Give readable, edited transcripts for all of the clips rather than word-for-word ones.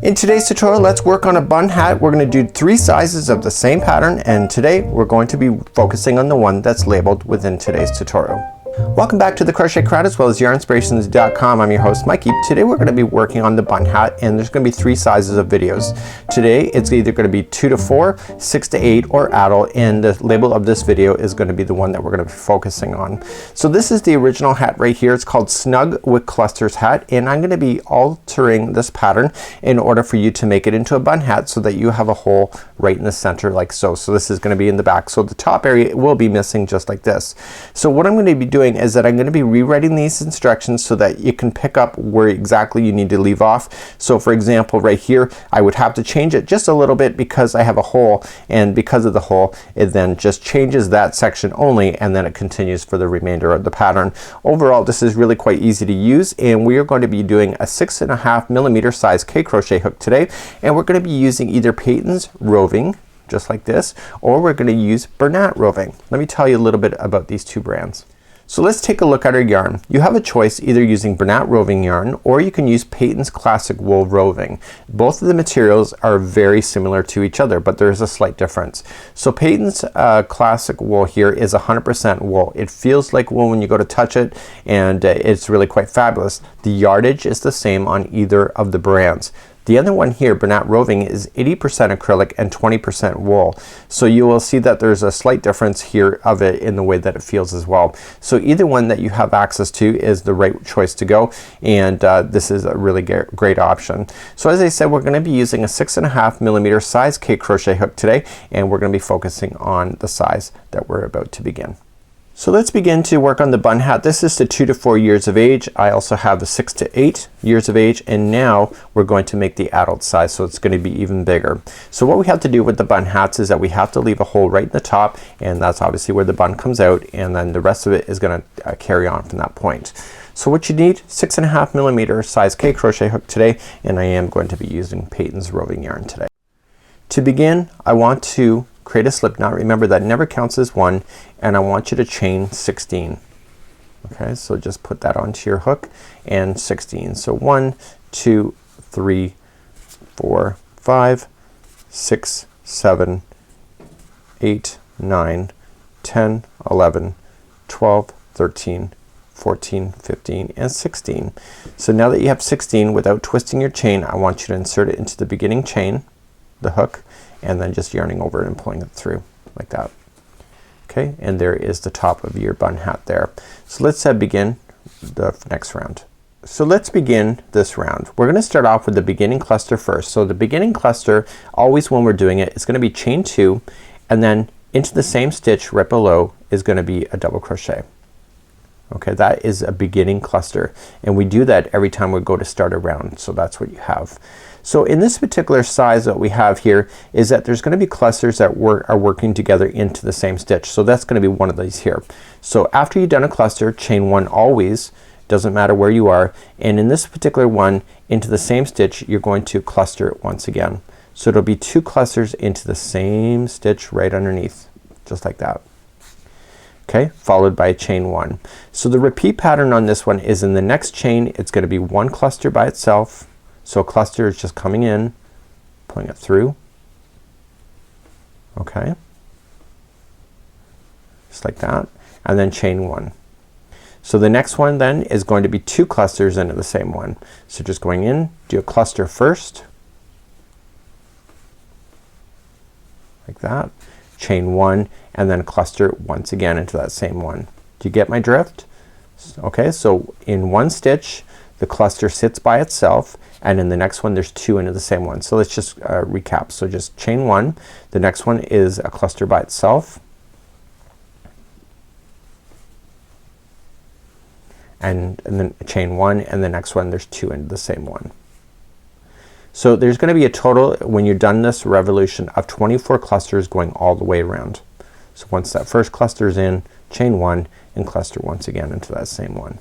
In today's tutorial, let's work on a bun hat. We're going to do 3 sizes of the same pattern, and today we're going to be focusing on the one that's labeled within today's tutorial. Welcome back to the Crochet Crowd as well as Yarnspirations.com. I'm your host Mikey. Today we're going to be working on the bun hat, and there's going to be 3 sizes of videos. Today it's either going to be 2 to 4, 6 to 8, or adult, and the label of this video is going to be the one that we're going to be focusing on. So this is the original hat right here. It's called Snug with Clusters Hat, and I'm going to be altering this pattern in order for you to make it into a bun hat so that you have a hole right in the center like so. So this is going to be in the back, so the top area will be missing just like this. So what I'm going to be doing is that I'm going to be rewriting these instructions so that you can pick up where exactly you need to leave off. So for example, right here I would have to change it just a little bit because I have a hole, and because of the hole it then just changes that section only, and then it continues for the remainder of the pattern. Overall this is really quite easy to use, and we are going to be doing a 6.5mm size K crochet hook today, and we're going to be using either Patons Roving just like this, or we're going to use Bernat Roving. Let me tell you a little bit about these 2 brands. So let's take a look at our yarn. You have a choice either using Bernat Roving Yarn or you can use Patons Classic Wool Roving. Both of the materials are very similar to each other, but there is a slight difference. So Patons Classic Wool here is 100% wool. It feels like wool when you go to touch it, and it's really quite fabulous. The yardage is the same on either of the brands. The other one here, Bernat Roving, is 80% acrylic and 20% wool. So you will see that there's a slight difference here of it in the way that it feels as well. So either one that you have access to is the right choice to go, and this is a really great option. So as I said, we're going to be using a 6.5mm size K crochet hook today, and we're going to be focusing on the size that we're about to begin. So let's begin to work on the bun hat. This is the 2 to 4 years of age. I also have the 6 to 8 years of age, and now we're going to make the adult size, so it's going to be even bigger. So what we have to do with the bun hats is that we have to leave a hole right in the top, and that's obviously where the bun comes out, and then the rest of it is going to carry on from that point. So what you need, 6.5mm size K crochet hook today, and I am going to be using Patons Roving Yarn today. To begin, I want to create a slip knot. Remember that never counts as 1, and I want you to chain 16. Okay, so just put that onto your hook, and 16. So 1, 2, 3, 4, 5, 6, 7, 8, 9, 10, 11, 12, 13, 14, 15, and 16. So now that you have 16, without twisting your chain, I want you to insert it into the beginning chain, the hook, and then just yarning over it and pulling it through like that. Okay, and there is the top of your bun hat there. So let's begin the next round. So let's begin this round. We're going to start off with the beginning cluster first. So the beginning cluster, always when we're doing it, it's going to be chain 2, and then into the same stitch right below is going to be a double crochet. Okay, that is a beginning cluster, and we do that every time we go to start a round, so that's what you have. So in this particular size that we have here is that there's going to be clusters that are working together into the same stitch. So that's going to be one of these here. So after you've done a cluster, chain 1 always, doesn't matter where you are, and in this particular one into the same stitch you're going to cluster it once again. So it'll be 2 clusters into the same stitch right underneath, just like that. Okay, followed by chain 1. So the repeat pattern on this one is in the next chain it's going to be 1 cluster by itself. So a cluster is just coming in, pulling it through. Okay, just like that, and then chain 1. So the next one then is going to be 2 clusters into the same one. So just going in, do a cluster first, like that, chain 1, and then cluster once again into that same one. Do you get my drift? Okay, so in one stitch the cluster sits by itself, and in the next one there's 2 into the same one. So let's just recap. So just chain 1, the next one is a cluster by itself, and then chain 1, and the next one there's 2 into the same one. So there's going to be a total, when you're done this revolution, of 24 clusters going all the way around. So once that first cluster is in, chain 1 and cluster once again into that same one.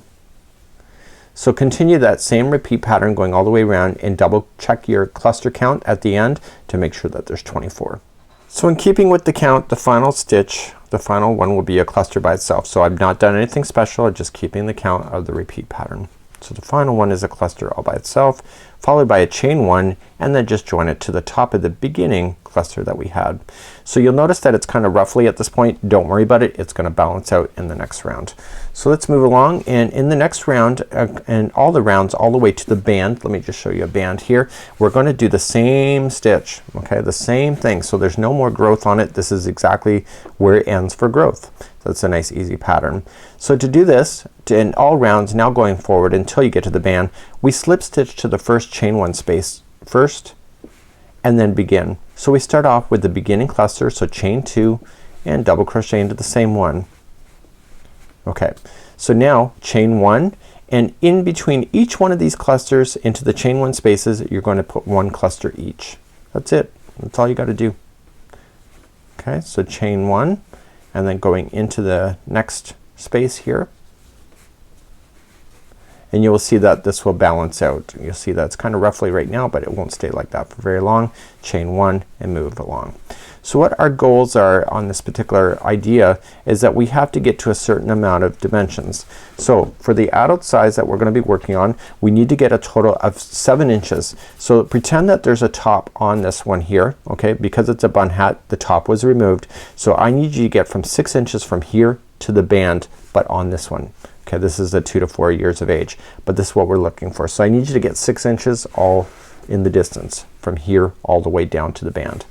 So continue that same repeat pattern going all the way around, and double check your cluster count at the end to make sure that there's 24. So in keeping with the count, the final stitch, the final one will be a cluster by itself. So I've not done anything special, I'm just keeping the count of the repeat pattern. So the final one is a cluster all by itself, followed by a chain one, and then just join it to the top of the beginning cluster that we had. So you'll notice that it's kind of roughly at this point. Don't worry about it. It's gonna balance out in the next round. So let's move along, and in the next round and all the rounds all the way to the band, let me just show you a band here. We're gonna do the same stitch, okay, the same thing. So there's no more growth on it. This is exactly where it ends for growth. So it's a nice easy pattern. So to do this in all rounds now going forward until you get to the band, we slip stitch to the first chain one space first and then begin. So we start off with the beginning cluster, so chain two and double crochet into the same one. Okay, so now chain one, and in between each one of these clusters into the chain one spaces you're going to put one cluster each. That's it. That's all you got to do. Okay, so chain one and then going into the next space here, and you will see that this will balance out. You'll see that it's kind of roughly right now, but it won't stay like that for very long. Chain one and move along. So what our goals are on this particular idea is that we have to get to a certain amount of dimensions. So for the adult size that we're gonna be working on, we need to get a total of 7 inches. So pretend that there's a top on this one here, okay, because it's a bun hat, the top was removed. So I need you to get from 6 inches from here to the band, but on this one. Okay, this is the 2 to 4 years of age, but this is what we're looking for. So I need you to get 6 inches all in the distance from here all the way down to the band.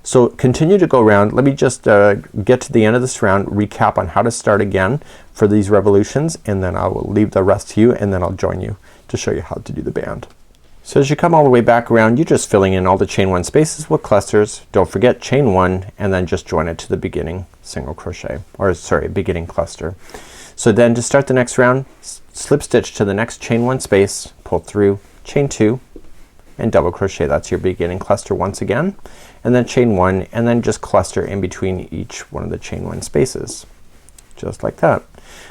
So continue to go around. Let me just get to the end of this round, recap on how to start again for these revolutions, and then I will leave the rest to you, and then I'll join you to show you how to do the band. So as you come all the way back around, you're just filling in all the chain one spaces with clusters. Don't forget chain one and then just join it to the beginning single crochet, or sorry, beginning cluster. So then to start the next round, slip stitch to the next chain one space, pull through, chain two and double crochet. That's your beginning cluster once again, and then chain one and then just cluster in between each one of the chain one spaces, just like that.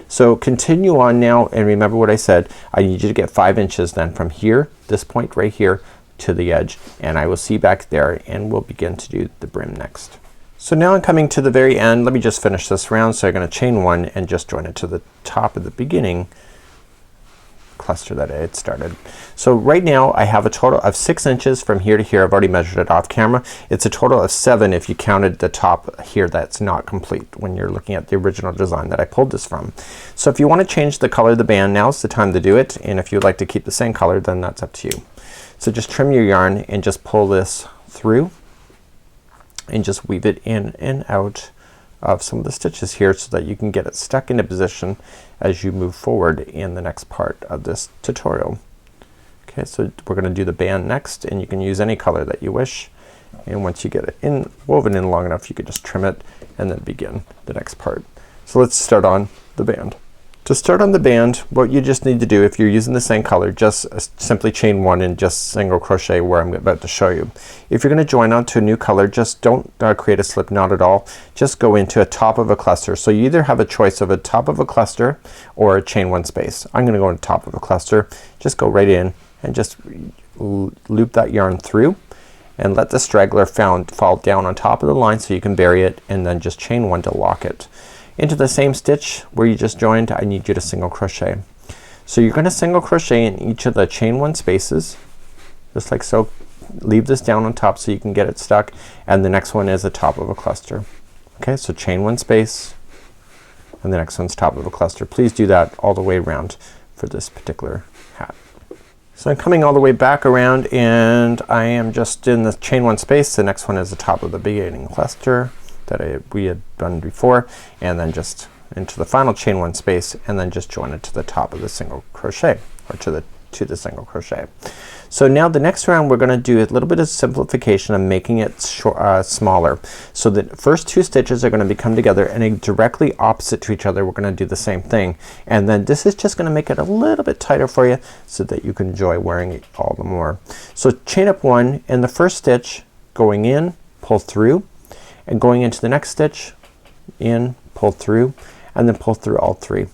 So continue on now, and remember what I said. I need you to get 5 inches then from here, this point right here, to the edge, and I will see you back there, and we'll begin to do the brim next. So now I'm coming to the very end. Let me just finish this round. So I'm gonna chain one and just join it to the top of the beginning cluster that I had started. So right now I have a total of 6 inches from here to here. I've already measured it off camera. It's a total of 7 if you counted the top here that's not complete when you're looking at the original design that I pulled this from. So if you want to change the color of the band, now's the time to do it, and if you'd like to keep the same color, then that's up to you. So just trim your yarn and just pull this through and just weave it in and out of some of the stitches here so that you can get it stuck into position as you move forward in the next part of this tutorial. Okay, so we're gonna do the band next, and you can use any color that you wish, and once you get it in woven in long enough you can just trim it and then begin the next part. So let's start on the band. To start on the band, what you just need to do, if you're using the same color, just simply chain one and just single crochet where I'm about to show you. If you're gonna join onto a new color, just don't create a slip knot at all. Just go into a top of a cluster. So you either have a choice of a top of a cluster or a chain one space. I'm gonna go on top of a cluster. Just go right in and just loop that yarn through and let the straggler fall down on top of the line so you can bury it, and then just chain one to lock it. Into the same stitch where you just joined, I need you to single crochet. So you're gonna single crochet in each of the chain one spaces, just like so. Leave this down on top so you can get it stuck, and the next one is the top of a cluster. Okay, so chain one space and the next one's top of a cluster. Please do that all the way around for this particular hat. So I'm coming all the way back around, and I am just in the chain one space. The next one is the top of the beginning cluster that we had done before, and then just into the final chain one space, and then just join it to the top of the single crochet, or to the single crochet. So now the next round we're gonna do a little bit of simplification and making it smaller. So the first 2 stitches are gonna come together and directly opposite to each other. We're gonna do the same thing, and then this is just gonna make it a little bit tighter for you so that you can enjoy wearing it all the more. So chain up one, and the first stitch going in, pull through, and going into the next stitch, in, pull through, and then pull through all 3,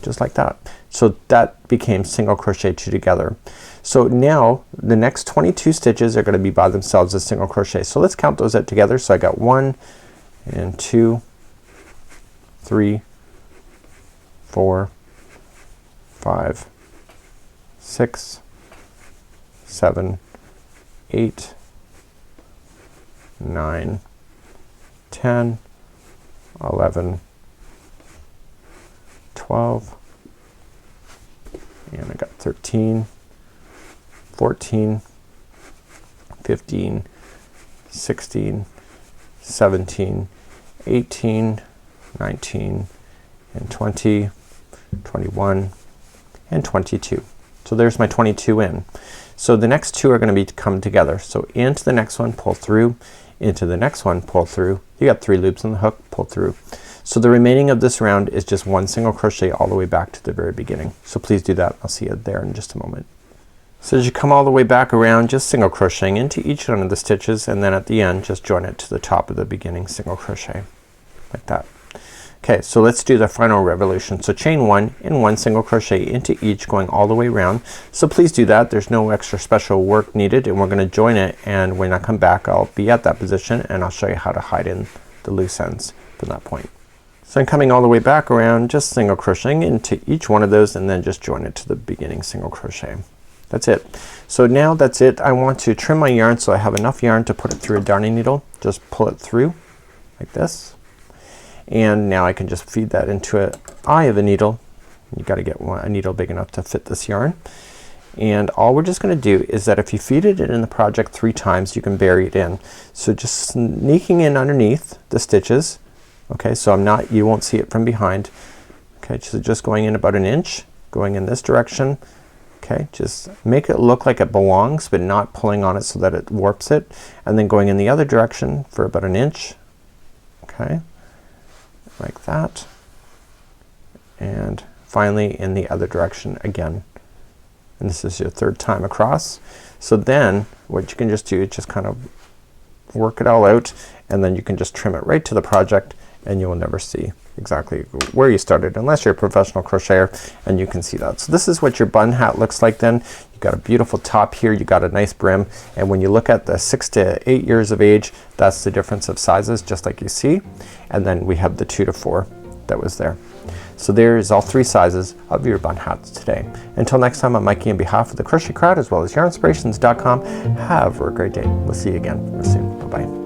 just like that. So that became single crochet 2 together. So now the next 22 stitches are gonna be by themselves as single crochet. So let's count those out together. So I got 1 and 2, 3, 4, 5, 6, 7, 8, 9, 10, 11, 12, and I got 13, 14, 15, 16, 17, 18, 19, and 20, 21, and 22. So there's my 22 in. So the next two are going to be come together. So into the next one, pull through, into the next one, pull through. You got 3 loops on the hook, pull through. So the remaining of this round is just 1 single crochet all the way back to the very beginning. So please do that. I'll see you there in just a moment. So as you come all the way back around, just single crocheting into each one of the stitches, and then at the end just join it to the top of the beginning single crochet like that. Okay, so let's do the final revolution. So chain 1 and 1 single crochet into each, going all the way around. So please do that. There's no extra special work needed, and we're going to join it, and when I come back I'll be at that position and I'll show you how to hide in the loose ends from that point. So I'm coming all the way back around, just single crocheting into each one of those, and then just join it to the beginning single crochet. That's it. So now that's it. I want to trim my yarn so I have enough yarn to put it through a darning needle. Just pull it through like this, and now I can just feed that into an eye of a needle. You got to get a needle big enough to fit this yarn, and all we're just going to do is that if you feed it in the project 3 times, you can bury it in. So just sneaking in underneath the stitches. Okay, so you won't see it from behind. Okay, so just going in about 1 inch, going in this direction. Okay, just make it look like it belongs, but not pulling on it so that it warps it, and then going in the other direction for about 1 inch. Okay, like that, and finally in the other direction again, and this is your 3rd time across. So then what you can just do is just kind of work it all out, and then you can just trim it right to the project, and you will never see exactly where you started unless you're a professional crocheter, and you can see that. So this is what your bun hat looks like then. You've got a beautiful top here, you got a nice brim, and when you look at the 6 to 8 years of age, that's the difference of sizes, just like you see. And then we have the 2 to 4 that was there. So there's all 3 sizes of your bun hats today. Until next time, I'm Mikey on behalf of the Crochet Crowd as well as Yarnspirations.com. Have a great day. We'll see you again real soon. Bye bye.